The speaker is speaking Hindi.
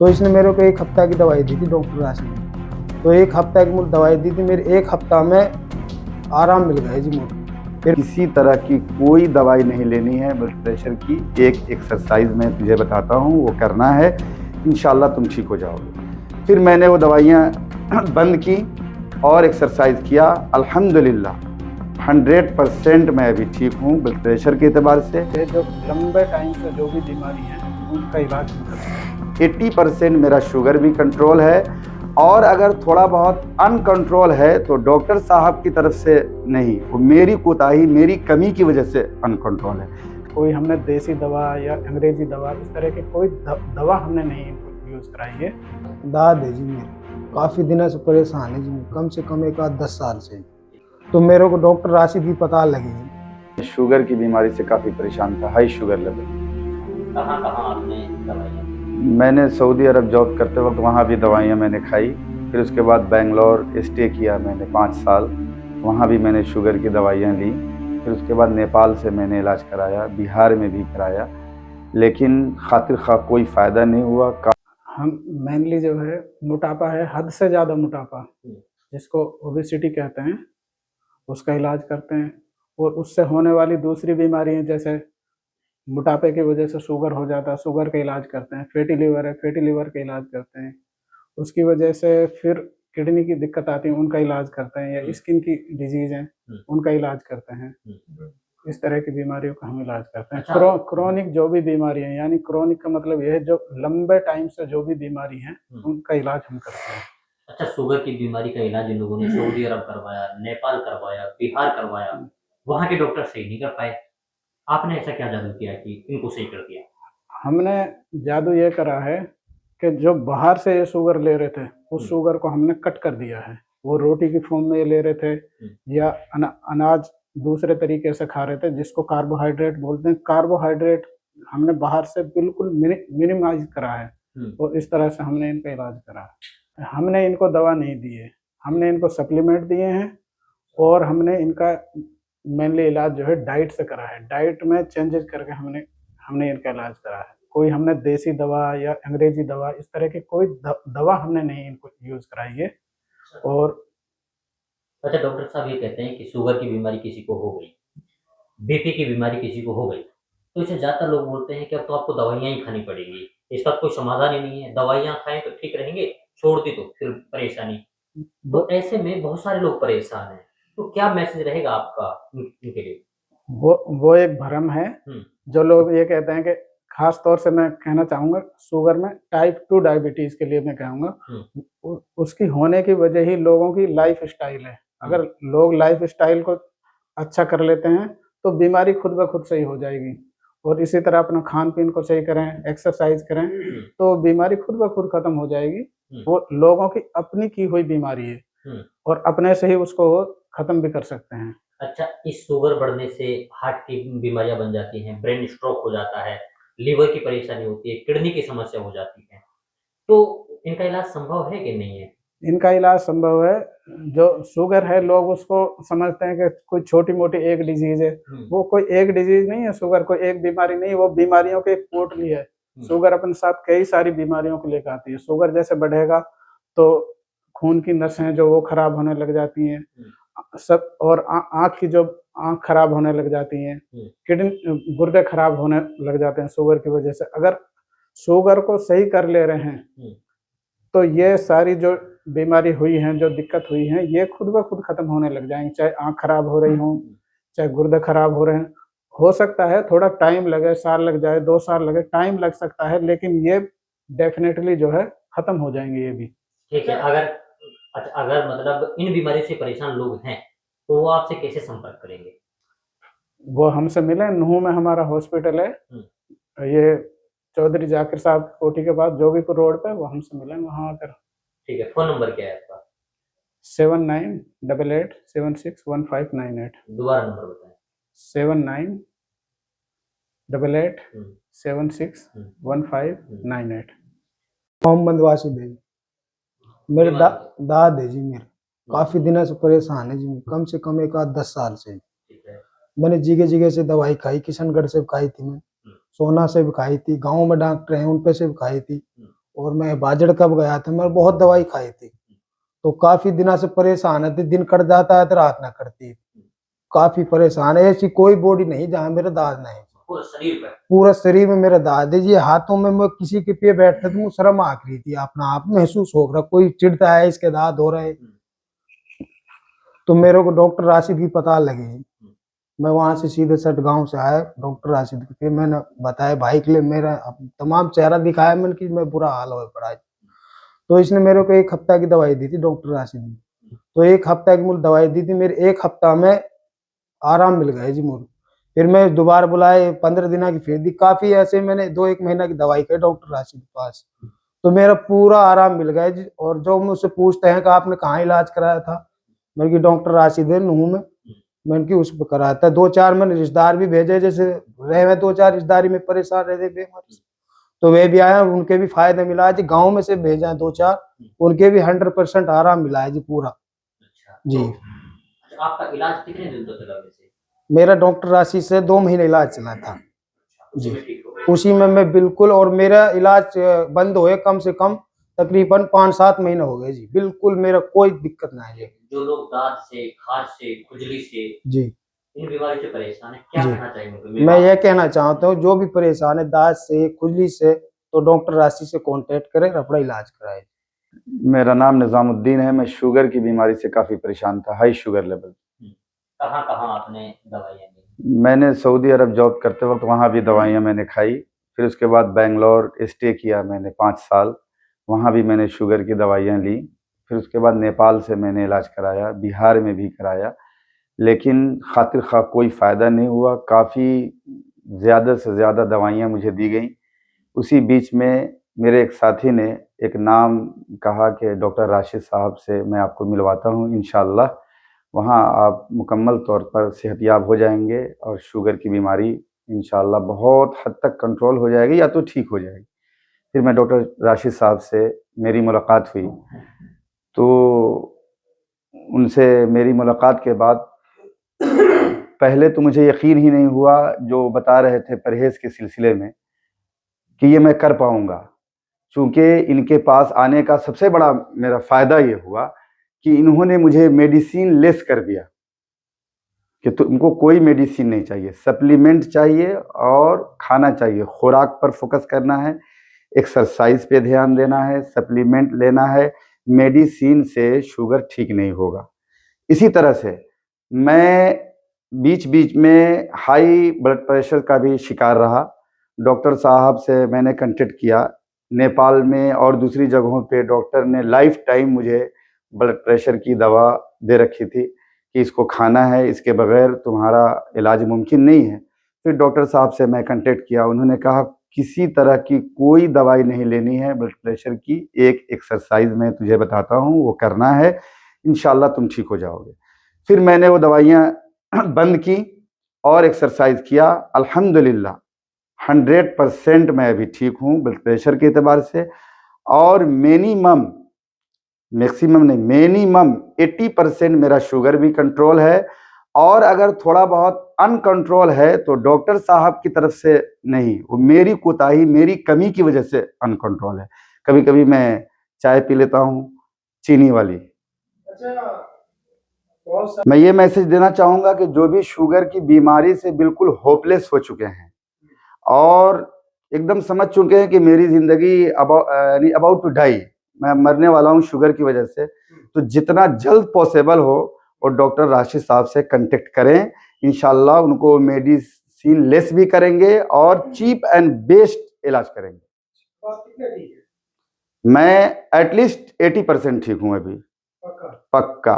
तो इसने मेरे को 1 हफ्ता की दवाई दी थी डॉक्टर राशि ने। तो 1 हफ्ता की मुझे दवाई दी थी, मेरे 1 हफ्ता में आराम मिल गया जी मुझे। फिर किसी तरह की कोई दवाई नहीं लेनी है ब्लड प्रेशर की। एक एक्सरसाइज मैं तुझे बताता हूँ, वो करना है, इंशाल्लाह तुम ठीक हो जाओगे। फिर मैंने वो दवाइयाँ बंद की और एक्सरसाइज किया। अल्हम्दुलिल्लाह 100% मैं अभी ठीक हूँ ब्लड प्रेशर के एतबार से। ये जो लंबे टाइम से जो भी बीमारी है उनका इलाज हम करते हैं। 80% मेरा शुगर भी कंट्रोल है, और अगर थोड़ा बहुत अनकंट्रोल है तो डॉक्टर साहब की तरफ से नहीं, वो मेरी कोताही, मेरी कमी की वजह से अनकंट्रोल है। कोई हमने देसी दवा या अंग्रेजी दवा इस तरह की कोई दवा हमने नहीं यूज कराई है। दाद है जी मेरी, काफ़ी दिनों से परेशान है जी, कम से कम 10 साल से। तो मेरे को डॉक्टर राशि की पता लगी। शुगर की बीमारी से काफ़ी परेशान था, हाई शुगर लेवल। कहाँ कहाँ आपने दवाइयाँ? मैंने सऊदी अरब जॉब करते वक्त वहाँ भी दवाइयाँ मैंने खाई। फिर उसके बाद बेंगलोर स्टे किया मैंने 5 साल, वहाँ भी मैंने शुगर की दवाइयाँ ली। फिर उसके बाद नेपाल से मैंने इलाज कराया, बिहार में भी कराया, लेकिन खातिर खा कोई फ़ायदा नहीं हुआ। हम मेनली जो है मोटापा है, हद से ज़्यादा मोटापा जिसको ओबेसिटी कहते हैं, उसका इलाज करते हैं। और उससे होने वाली दूसरी बीमारियां जैसे मोटापे की वजह से शुगर हो जाता है, शुगर का इलाज करते हैं। फैटी लिवर है, फैटी लिवर का इलाज करते हैं। उसकी वजह से फिर किडनी की दिक्कत आती है, उनका इलाज करते हैं। या स्किन की डिजीज है, उनका इलाज करते हैं। इस तरह की बीमारियों का हम इलाज करते हैं। क्रोनिक जो भी बीमारी है, यानी क्रोनिक का मतलब यह है जो लंबे टाइम से जो भी बीमारी है उनका इलाज हम करते हैं। अच्छा, शुगर की बीमारी का इलाज इन लोगों ने सऊदी अरब करवाया, नेपाल करवाया, बिहार करवाया, वहाँ के डॉक्टर सही नहीं कर पाए। आपने ऐसा क्या जादू किया कि इनको सही कर दिया? हमने जादू ये करा है कि जो बाहर से ये शुगर ले रहे थे, उस शुगर को हमने कट कर दिया है। वो रोटी की फॉर्म में ये ले रहे थे या अनाज दूसरे तरीके से खा रहे थे, जिसको कार्बोहाइड्रेट बोलते हैं। कार्बोहाइड्रेट हमने बाहर से बिल्कुल मिनिमाइज करा है, और इस तरह से हमने इनका इलाज करा है। हमने इनको दवा नहीं दी है, हमने इनको सप्लीमेंट दिए हैं। और हमने इनका मेनली इलाज जो है डाइट से करा है। डाइट में चेंजेस करके हमने इनका इलाज करा है। कोई हमने देसी दवा या अंग्रेजी दवा इस तरह की कोई दवा हमने नहीं इनको यूज कराई है। और अच्छा, डॉक्टर साहब ये कहते हैं कि शुगर की बीमारी किसी को हो गई, बीपी की बीमारी किसी को हो गई, तो इसे ज़्यादातर लोग बोलते हैं कि अब तो आपको दवाइयाँ ही खानी पड़ेगी, इसका कोई समाधान ही नहीं है। दवाइयाँ खाएँ तो ठीक रहेंगे, छोड़ दी तो फिर परेशानी। तो ऐसे में बहुत सारे लोग परेशान हैं, तो क्या मैसेज रहेगा आपका उनके लिए? वो एक भ्रम है। जो लोग ये कहते हैं कि खास तौर से मैं कहना चाहूँगा शुगर में टाइप 2 डायबिटीज़ के लिए मैं कहूँगा, उसकी होने की वजह ही लोगों की लाइफ़स्टाइल है। अगर लोग लाइफ़स्टाइल को अच्छा कर लेते हैं तो बीमारी खुद ब खुद सही हो जाएगी। और इसी तरह अपना खान-पीन को सही करें, एक्सरसाइज़ करें, तो बीमारी खुद ब खुद खत्म हो जाएगी। वो लोगों की अपनी की हुई बीमारी है, और अपने से ही उसको वो खत्म भी कर सकते हैं। अच्छा, इस शुगर बढ़ने से हार्ट की बीमारियां बन जाती हैं, ब्रेन स्ट्रोक हो जाता है, लीवर की परेशानी होती है, किडनी की समस्या हो जाती है, तो इनका इलाज संभव है कि नहीं है? इनका इलाज संभव है। जो शुगर है लोग उसको समझते हैं कि कोई छोटी-मोटी एक डिज़ीज़ है। वो कोई एक डिज़ीज़ नहीं है, शुगर कोई एक बीमारी नहीं है, वो बीमारियों की एक पोटली है। शुगर अपने साथ कई सारी बीमारियों को लेकर आती है। शुगर जैसे बढ़ेगा तो खून की नसें जो वो खराब होने लग जाती हैं। सब और आँख की जो आँख खराब होने लग जाती हैं। किडनी गुर्दे खराब होने लग जाते हैं शुगर की वजह से। अगर शुगर को सही कर ले रहे हैं तो ये सारी जो बीमारी हुई हैं, जो दिक्कत हुई है, ये खुद ब खुद खत्म होने लग जाएँगी। चाहे आँख खराब हो रही हों, चाहे गुर्दे खराब हो रहे हैं। हो सकता है थोड़ा टाइम लगे, साल लग जाए, 2 साल लगे, टाइम लग सकता है, लेकिन ये डेफ़िनेटली जो है खत्म हो जाएँगे ये भी। ठीक है, अगर मतलब इन बीमारी से परेशान लोग हैं, तो वो आपसे कैसे संपर्क करेंगे? वो हमसे मिलें, नूह में हमारा हॉस्पिटल है। ये चौधरी जाकिर साहब कोठी के पास जोगीपुर रोड पे, वो हमसे मिलें वहाँ आकर। ठीक है, फ़ोन नंबर क्या है आपका? 7988761598। दोबारा नंबर बताएँ। 7988761598। मोहम्मद वासिद है जी। मेरे दाद है जी मेरे, काफ़ी दिनों से परेशान है जी, कम से कम 10 साल से। ठीक है। मैंने जगह-जगह से दवाई खाई, किशनगढ़ से भी खाई थी मैं, सोना से भी खाई थी, गाँव में डॉक्टर हैं उन पे से भी खाई थी, और मैं बाजड़ कब गया था, मैं बहुत दवाई खाई थी, तो काफी दिनों से परेशान है, दिन कट जाता है तो रात ना कटती, काफी परेशान है। ऐसी कोई बॉडी नहीं जहाँ मेरे दाद नहीं, पूरा शरीर पे। पूरा शरीर में मेरा दाद है जी। हाथों में मैं किसी के पे बैठता तो मुझे शर्म आख रही थी, अपना आप महसूस हो रहा कोई चिढ़ता है इसके दाद हो रहे। तो मेरे को डॉक्टर राशिद की पता लगी, मैं वहां से सीधे सट गांव से आया डॉक्टर राशिद के, मैंने बताया भाई के लिए, मेरा तमाम चेहरा दिखाया मैंने कि मैं बुरा हाल हो पड़ा है। तो इसने मेरे को 1 हफ्ता की दवाई दी थी डॉक्टर राशिद ने, तो 1 हफ्ता की मुझे दवाई दी थी, मेरे 1 हफ्ता में आराम मिल गया जी मुझे। फिर मैं दोबारा बुलाए 15 दिन की फिर दी, काफी ऐसे मैंने 2-1 महीना की दवाई खाई डॉक्टर राशिद के पास, तो मेरा पूरा आराम मिल गया जी। और जो मुझसे पूछते हैं कि आपने कहाँ इलाज कराया था, मैंने कि डॉक्टर राशिद है नूह में, मैंने कि उस पर कराया था। 2-4 मैंने रिश्तेदार भी भेजे, जैसे रहे हुए 2-4 रिश्तेदारी में परेशान रहते बीमारी से, तो वे भी आए, उनके भी फायदा मिला है जी। गाँव में से भेजा है 2-4, उनके भी 100% आराम मिला है जी पूरा। अच्छा जी। अच्छा, आपका इलाज कितने दिन तो चला वैसे? मेरा डॉक्टर राशि से 2 महीने इलाज चला था उसी जी, में ठीक हो गए? उसी में मैं बिल्कुल, और मेरा इलाज बंद हुए कम से कम तकरीबन 5-7 महीने हो गए जी, बिल्कुल मेरा कोई दिक्कत ना है। जो लोग दाद से, खाज से, खुजली से, जी इन बीमारियों से परेशान है, क्या जी, कहना चाहेंगे उनको? मैं ये कहना चाहता हूँ जो भी परेशान है दाद से खुजली से, तो डॉक्टर राशि से कांटेक्ट करें, अपना इलाज कराएं। मेरा नाम निज़ामुद्दीन है। मैं शुगर की बीमारी से काफ़ी परेशान था, हाई शुगर लेवल। कहाँ कहाँ आपने दवाइयाँ ली? मैंने सऊदी अरब जॉब करते वक्त वहाँ भी दवाइयाँ मैंने खाई। फिर उसके बाद बेंगलोर स्टे किया मैंने 5 साल, वहाँ भी मैंने शुगर की दवाइयाँ ली। फिर उसके बाद नेपाल से मैंने इलाज कराया, बिहार में भी कराया, लेकिन खातिर खा कोई फ़ायदा नहीं हुआ। काफ़ी ज़्यादा से ज़्यादा दवाइयाँ मुझे दी गई। उसी बीच में मेरे एक साथी ने एक नाम कहा कि डॉक्टर राशिद साहब से मैं आपको मिलवाता हूँ, इंशाअल्लाह वहाँ आप मुकम्मल तौर पर सेहतयाब हो जाएंगे और शुगर की बीमारी इंशाअल्लाह बहुत हद तक कंट्रोल हो जाएगी या तो ठीक हो जाएगी। फिर मैं डॉक्टर राशिद साहब से मेरी मुलाकात हुई, तो उनसे मेरी मुलाकात के बाद पहले तो मुझे यकीन ही नहीं हुआ जो बता रहे थे परहेज़ के सिलसिले में कि ये मैं कर पाऊँगा। चूँकि इनके पास आने का सबसे बड़ा मेरा फ़ायदा ये हुआ कि इन्होंने मुझे मेडिसिन लेस कर दिया कि तुमको कोई मेडिसिन नहीं चाहिए, सप्लीमेंट चाहिए और खाना चाहिए, खुराक पर फोकस करना है, एक्सरसाइज पे ध्यान देना है, सप्लीमेंट लेना है, मेडिसिन से शुगर ठीक नहीं होगा। इसी तरह से मैं बीच बीच में हाई ब्लड प्रेशर का भी शिकार रहा। डॉक्टर साहब से मैंने कांटेक्ट किया, नेपाल में और दूसरी जगहों पे डॉक्टर ने लाइफ टाइम मुझे ब्लड प्रेशर की दवा दे रखी थी कि इसको खाना है, इसके बगैर तुम्हारा इलाज मुमकिन नहीं है। फिर डॉक्टर साहब से मैं कांटेक्ट किया, उन्होंने कहा किसी तरह की कोई दवाई नहीं लेनी है ब्लड प्रेशर की, एक एक्सरसाइज मैं तुझे बताता हूँ वो करना है, इंशाल्लाह तुम ठीक हो जाओगे। फिर मैंने वो दवाइयाँ बंद की और एक्सरसाइज किया। अल्हम्दुलिल्लाह 100% मैं अभी ठीक हूँ ब्लड प्रेशर के एतबार से, और मैक्सिमम नहीं, मिनिमम 80% मेरा शुगर भी कंट्रोल है। और अगर थोड़ा बहुत अनकंट्रोल है तो डॉक्टर साहब की तरफ से नहीं, वो मेरी कोताही, मेरी कमी की वजह से अनकंट्रोल है। कभी कभी मैं चाय पी लेता हूँ चीनी वाली। मैं ये मैसेज देना चाहूँगा कि जो भी शुगर की बीमारी से बिल्कुल होपलेस हो चुके हैं और एकदम समझ चुके हैं कि मेरी ज़िंदगी अबाउट टू डाई, मैं मरने वाला हूँ शुगर की वजह से, तो जितना जल्द पॉसिबल हो और डॉक्टर राशिद साहब से कांटेक्ट करें। इंशाल्लाह उनको मेडिसिन लेस भी करेंगे और चीप एंड बेस्ट इलाज करेंगे। मैं एटलीस्ट 80% ठीक हूँ अभी, पक्का।